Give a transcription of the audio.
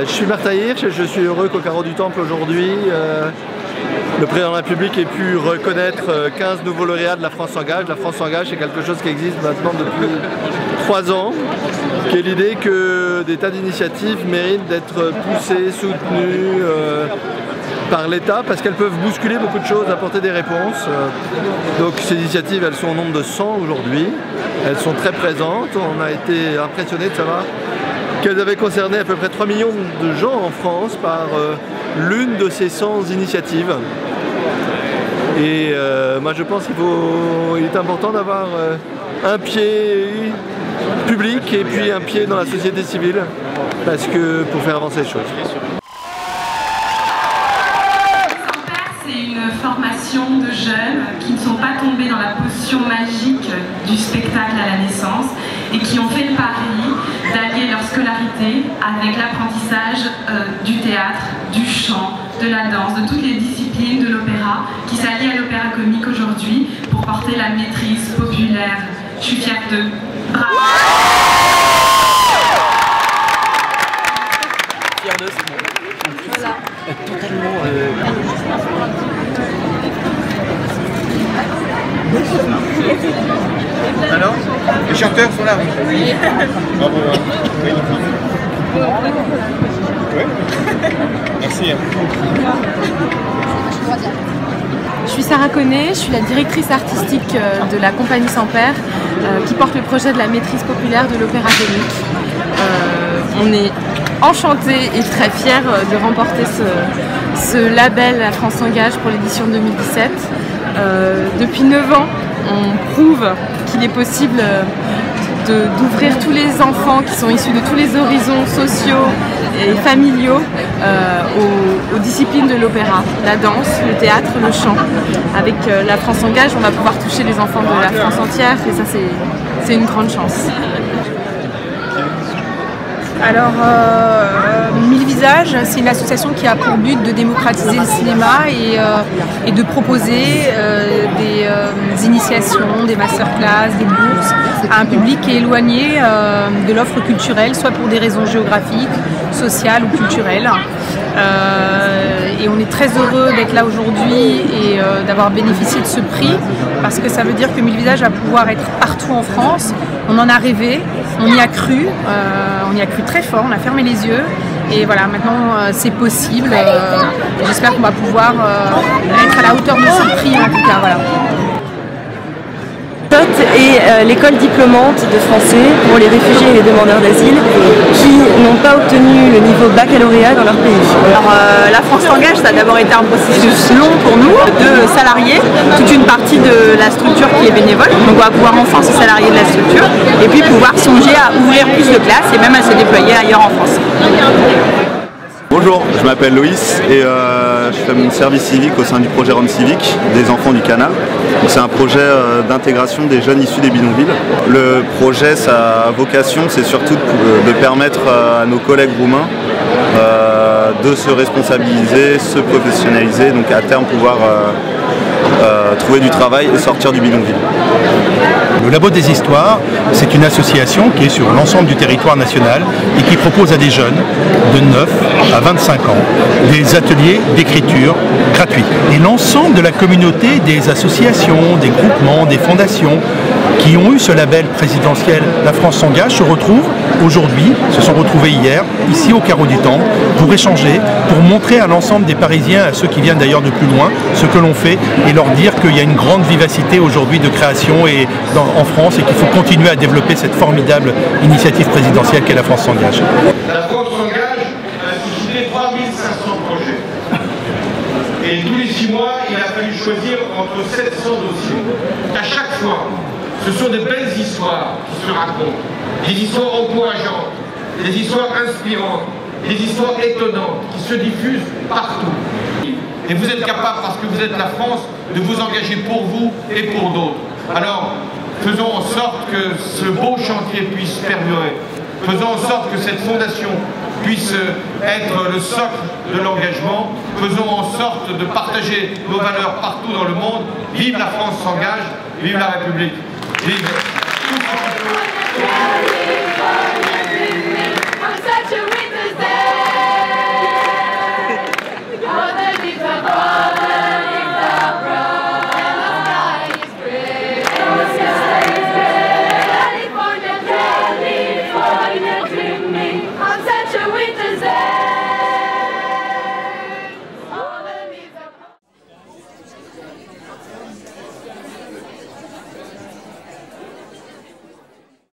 Je suis Martin Hirsch et je suis heureux qu'au Carreau du Temple aujourd'hui, le président de la République ait pu reconnaître 15 nouveaux lauréats de La France s'engage. La France s'engage, c'est quelque chose qui existe maintenant depuis 3 ans, qui est l'idée que des tas d'initiatives méritent d'être poussées, soutenues par l'État parce qu'elles peuvent bousculer beaucoup de choses, apporter des réponses. Donc ces initiatives, elles sont au nombre de 100 aujourd'hui. Elles sont très présentes. On a été impressionnés de savoir qu'elles avaient concerné à peu près 3 millions de gens en France par l'une de ces 100 initiatives. Et moi je pense qu'il est important d'avoir un pied public et puis un pied dans la société civile pour faire avancer les choses. C'est une formation de jeunes qui ne sont pas tombés dans la potion magique du spectacle à la naissance et qui ont fait le pari d'allier leur scolarité avec l'apprentissage du théâtre, du chant, de la danse, de toutes les disciplines de l'opéra qui s'allient à l'opéra comique aujourd'hui pour porter la maîtrise populaire. Je suis fière d'eux. Bravo! Fière d'eux, c'est bon. Voilà. Totalement. Alors, les chanteurs sont là, oui. Bravo. Oui. Merci. Je suis Sarah Connet, je suis la directrice artistique de la Compagnie Sans Père qui porte le projet de la maîtrise populaire de l'opéra comique. On est enchantés et très fiers de remporter ce label La France s'engage pour l'édition 2017. Depuis 9 ans, on prouve qu'il est possible d'ouvrir tous les enfants qui sont issus de tous les horizons sociaux et familiaux aux disciplines de l'opéra, la danse, le théâtre, le chant. Avec La France s'engage, on va pouvoir toucher les enfants de la France entière et ça c'est une grande chance. Alors, 1000 visages, c'est une association qui a pour but de démocratiser le cinéma et de proposer des initiations, des masterclass, des bourses à un public qui est éloigné de l'offre culturelle, soit pour des raisons géographiques, sociales ou culturelles. Et on est très heureux d'être là aujourd'hui et d'avoir bénéficié de ce prix parce que ça veut dire que 1000 visages va pouvoir être partout en France. On en a rêvé, on y a cru très fort, on a fermé les yeux et voilà, maintenant c'est possible. J'espère qu'on va pouvoir être à la hauteur de ce prix en tout cas. Voilà. Et l'école diplômante de français pour les réfugiés et les demandeurs d'asile qui n'ont pas obtenu le niveau baccalauréat dans leur pays. Alors La France s'engage, ça a d'abord été un processus long pour nous, de salariés, toute une partie de la structure qui est bénévole, donc on va pouvoir enfin se salarier de la structure et puis pouvoir songer à ouvrir plus de classes et même à se déployer ailleurs en France. Bonjour, je m'appelle Loïs et je fais mon service civique au sein du projet Rome Civique des enfants du Canal. C'est un projet d'intégration des jeunes issus des bidonvilles. Le projet, sa vocation, c'est surtout de permettre à nos collègues roumains de se responsabiliser, se professionnaliser, donc à terme pouvoir trouver du travail et sortir du bidonville. Le Labo des Histoires, c'est une association qui est sur l'ensemble du territoire national et qui propose à des jeunes de 9 à 25 ans des ateliers d'écriture gratuits. Et l'ensemble de la communauté des associations, des groupements, des fondations qui ont eu ce label présidentiel La France s'engage se retrouvent aujourd'hui, se sont retrouvés hier, ici au Carreau du Temple, pour échanger, pour montrer à l'ensemble des Parisiens, à ceux qui viennent d'ailleurs de plus loin, ce que l'on fait et leur dire qu'il y a une grande vivacité aujourd'hui de création en France et qu'il faut continuer à développer cette formidable initiative présidentielle qu'est La France s'engage. La France s'engage a suscité 3500 projets. Et tous les 6 mois, il a fallu choisir entre 700 dossiers. À chaque fois, ce sont des belles histoires qui se racontent, des histoires encourageantes, des histoires inspirantes, des histoires étonnantes qui se diffusent partout. Et vous êtes capable, parce que vous êtes la France, de vous engager pour vous et pour d'autres. Alors, faisons en sorte que ce beau chantier puisse perdurer. Faisons en sorte que cette fondation puisse être le socle de l'engagement. Faisons en sorte de partager nos valeurs partout dans le monde. Vive la France s'engage, vive la République. Vive